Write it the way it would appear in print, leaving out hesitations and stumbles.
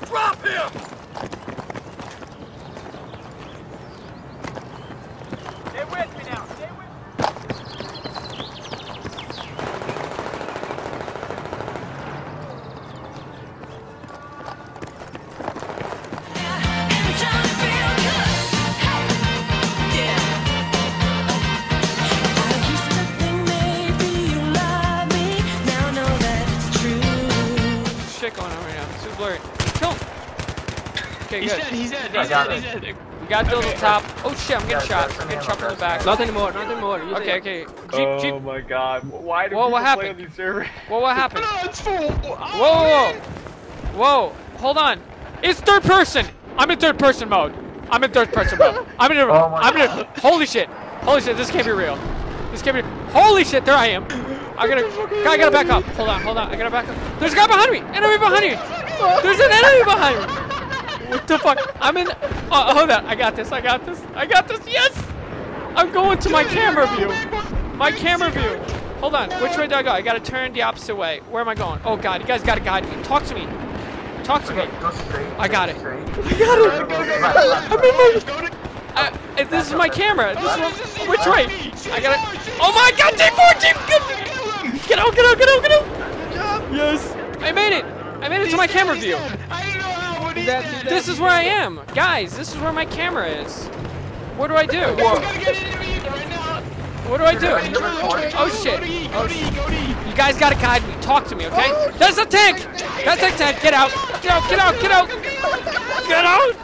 Drop him! Stay with me now. Stay with me. Shit going on right now. It's too blurry. Kill him. Okay, good. He's dead. We got to build the top. Oh shit, I'm getting shot. I'm getting shot from the back. Nothing more. Okay, okay. Jeep. Oh my god. Why do Whoa, people what play happened? on these servers? Whoa, what happened? No, it's full. Whoa. Whoa, hold on. It's third person. I'm in third person mode. I'm in, holy shit. Holy shit, this can't be real. This can't be, holy shit, there I am. I gotta back up. Hold on. I gotta back up. There's a guy behind me. Enemy behind me. There's an enemy behind me. What the fuck? I'm in, hold on. I got this. Yes. I'm going to my camera view. Hold on. Which way do I go? I gotta turn the opposite way. Where am I going? Oh god, you guys gotta guide me. Talk to me. Go straight. I got it. Straight. This is my camera. Which way? I gotta. Oh my god, T4, Get out. Good job. Yes. I made it to my camera view. I don't know how, but he's dead. This is where I am. Guys, this is where my camera is. What do I do? We're gonna get into it right now. What do I do? Oh shit. Go to E. You guys gotta guide me. Talk to me, okay? That's a tank. Get out. Get out.